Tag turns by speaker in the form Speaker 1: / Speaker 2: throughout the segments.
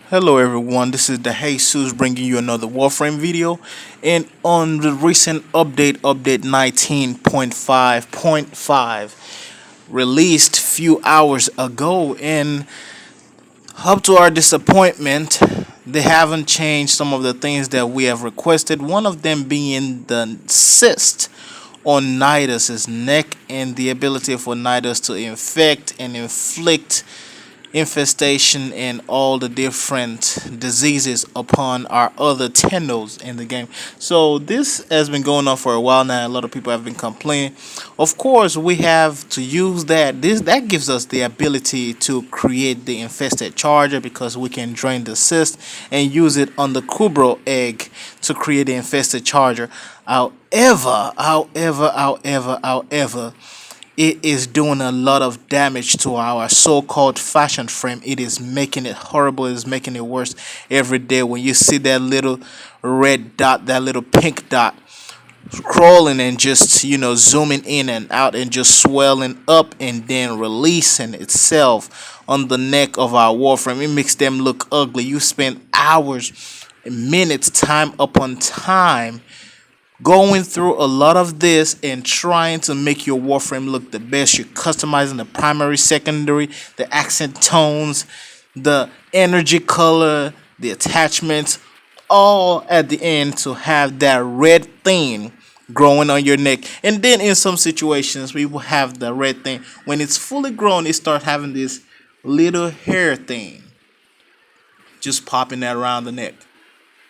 Speaker 1: Hello everyone, this is the Jesus bringing you another Warframe video, and on the recent update 19.5.5 released few hours ago, and up to our disappointment they haven't changed some of the things that we have requested, one of them being the cyst on NIDUS's neck and the ability for NIDUS to infect and inflict infestation and all the different diseases upon our other tendos in the game. So this has been going on for a while now. A lot of people have been complaining. Of course, we have to use that gives us the ability to create the infested charger, because we can drain the cyst and use it on the Kubro egg to create the infested charger. However, it is doing a lot of damage to our so-called fashion frame. It is making it horrible. It is making it worse every day. When you see that little red dot, that little pink dot crawling and just, zooming in and out and just swelling up and then releasing itself on the neck of our Warframe, it makes them look ugly. You spend hours, minutes, time upon time going through a lot of this and trying to make your Warframe look the best. You're customizing the primary, secondary, the accent tones, the energy color, the attachments, all at the end to have that red thing growing on your neck. And then in some situations we will have the red thing. When it's fully grown, it starts having this little hair thing just popping that around the neck.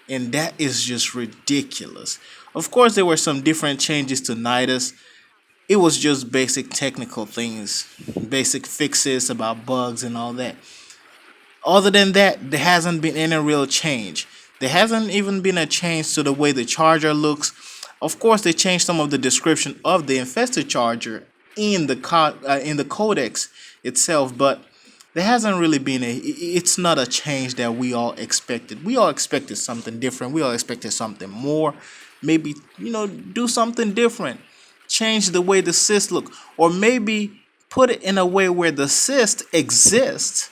Speaker 1: And that is just ridiculous. Of course, there were some different changes to NIDUS. It was just basic technical things, basic fixes about bugs and all that. Other than that, there hasn't been any real change. There hasn't even been a change to the way the charger looks. Of course, they changed some of the description of the infested charger in the codex itself, but there hasn't really been it's not a change that we all expected. We all expected something different. We all expected something more. Maybe, do something different. Change the way the cyst look, or maybe put it in a way where the cyst exists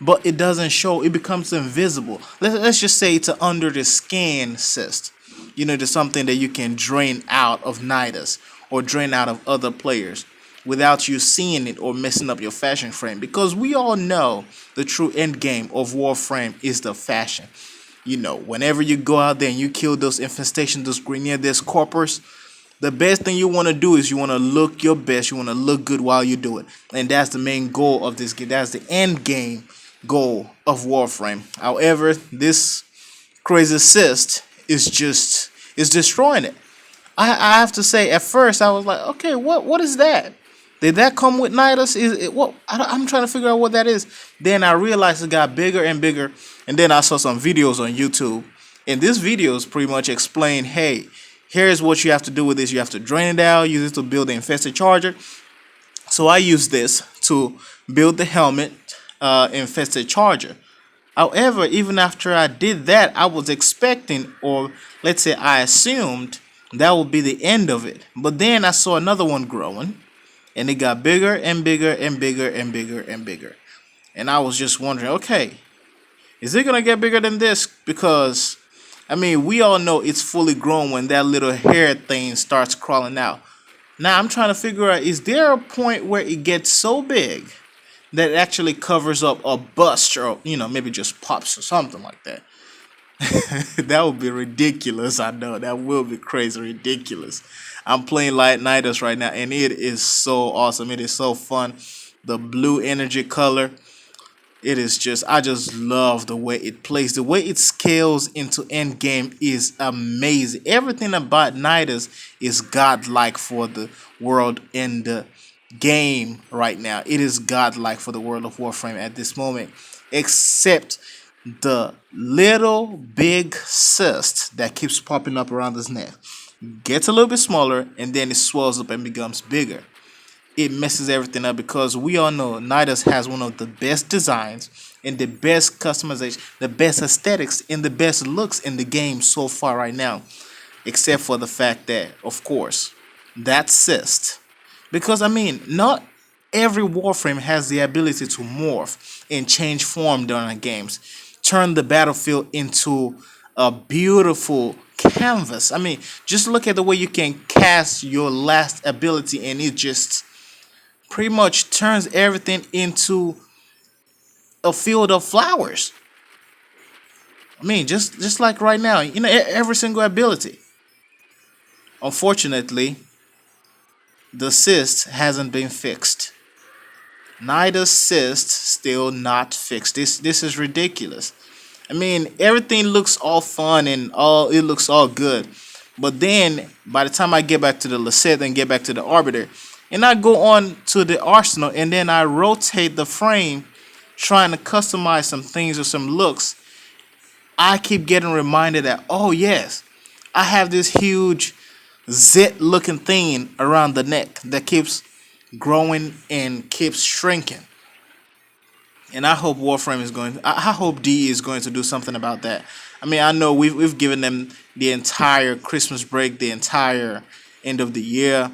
Speaker 1: but it doesn't show. It becomes invisible. Let's just say it's an under the skin cyst. There's something that you can drain out of NIDUS or drain out of other players without you seeing it or messing up your fashion frame, because we all know the true end game of Warframe is the fashion. Whenever you go out there and you kill those infestations, those Grenier, those corpors, the best thing you want to do is you want to look your best. You want to look good while you do it, and that's the main goal of this game. That's the end game goal of Warframe. However, this crazy cyst is destroying it. I have to say, at first I was like, okay, what is that? Did that come with NIDUS? Is it what? I'm trying to figure out what that is. Then I realized it got bigger and bigger, and then I saw some videos on YouTube, and this videos pretty much explain, hey, here's what you have to do with this. You have to drain it out, use it to build the infested charger. So I used this to build the helmet infested charger. However, even after I did that, I was expecting, or let's say I assumed, that would be the end of it. But then I saw another one growing, and it got bigger and bigger and bigger and bigger and bigger. And I was just wondering, okay, is it gonna get bigger than this? Because we all know it's fully grown when that little hair thing starts crawling out. Now I'm trying to figure out, is there a point where it gets so big that it actually covers up a bust, or maybe just pops or something like that? That would be ridiculous. I know that will be crazy ridiculous. I'm playing Light NIDUS right now, and it is so awesome. It is so fun. The blue energy color, I just love the way it plays. The way it scales into end game is amazing. Everything about NIDUS is godlike for the world in the game right now. It is godlike for the world of Warframe at this moment, except the little big cyst that keeps popping up around his neck. Gets a little bit smaller, and then it swells up and becomes bigger. It messes everything up, because we all know NIDUS has one of the best designs and the best customization, the best aesthetics, and the best looks in the game so far right now. Except for the fact that, of course, that Cyst. Because I mean, not every Warframe has the ability to morph and change form during the games, turn the battlefield into a beautiful canvas. I mean, just look at the way you can cast your last ability and it just pretty much turns everything into a field of flowers. I mean, just like right now, every single ability. Unfortunately, the cyst hasn't been fixed. NIDUS cyst still not fixed. This is ridiculous. I mean, everything looks all fun and it looks all good. But then by the time I get back to the Lasset and get back to the Arbiter, and I go on to the Arsenal and then I rotate the frame trying to customize some things or some looks, I keep getting reminded that, oh yes, I have this huge zit looking thing around the neck that keeps growing and keeps shrinking. And I hope Warframe is going. I hope DE is going to do something about that. I mean, I know we've given them the entire Christmas break, the entire end of the year.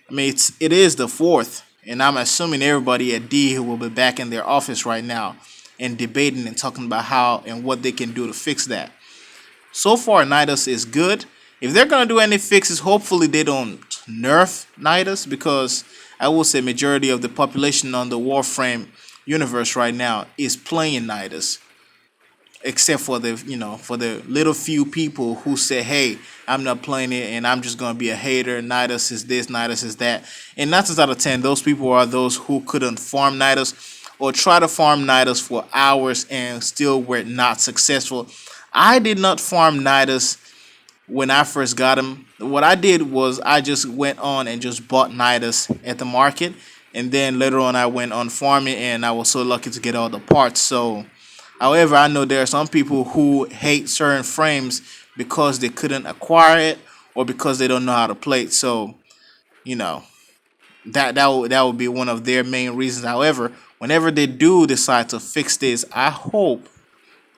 Speaker 1: I mean, it is the 4th, and I'm assuming everybody at DE will be back in their office right now and debating and talking about how and what they can do to fix that. So far, Nidus is good. If they're gonna do any fixes, hopefully they don't nerf Nidus, because I will say majority of the population on the Warframe universe right now is playing Nidus, except for the little few people who say, hey, I'm not playing it and I'm just gonna be a hater. Nidus is this, Nidus is that. And 9 times out of 10, those people are those who couldn't farm Nidus or try to farm Nidus for hours and still were not successful. I did not farm Nidus when I first got him. What I did was I just went on and just bought Nidus at the market, and then later on I went on farming and I was so lucky to get all the parts. So however, I know there are some people who hate certain frames because they couldn't acquire it or because they don't know how to play it. So, you know, that would be one of their main reasons. However, whenever they do decide to fix this, I hope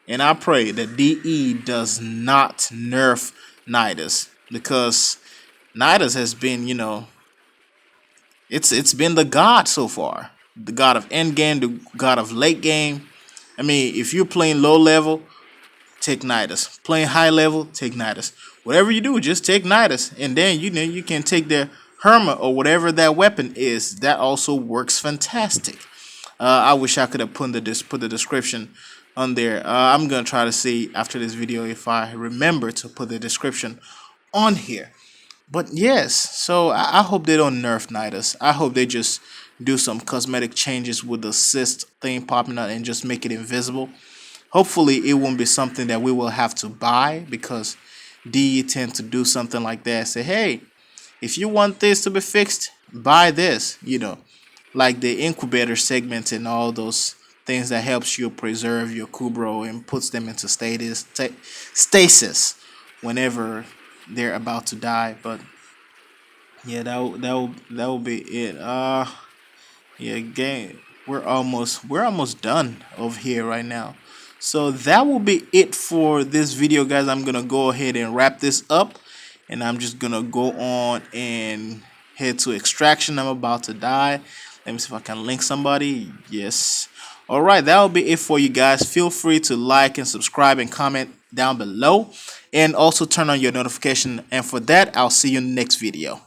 Speaker 1: and I pray that DE does not nerf Nidus, because Nidus has been, it's been the god so far. The god of end game, the god of late game. I mean, if you're playing low level, take Nidus. Playing high level, take Nidus. Whatever you do, just take Nidus, and then you can take the Herma or whatever that weapon is. That also works fantastic. I wish I could have put the description on there. I'm gonna try to see after this video if I remember to put the description on here. But yes, so I hope they don't nerf Nidus. I hope they just do some cosmetic changes with the cyst thing popping out and just make it invisible. Hopefully it won't be something that we will have to buy, because DE tend to do something like that. Say, hey, if you want this to be fixed, buy this. Like the incubator segments and all those things that helps you preserve your Kubro and puts them into stasis whenever they're about to die. But yeah, that will be it. Yeah, game. We're almost done over here right now. So that will be it for this video, guys. I'm gonna go ahead and wrap this up, and I'm just gonna go on and head to extraction. I'm about to die. Let me see if I can link somebody. Yes. All right, that will be it for you guys. Feel free to like and subscribe and comment down below, and also turn on your notification. And for that, I'll see you in the next video.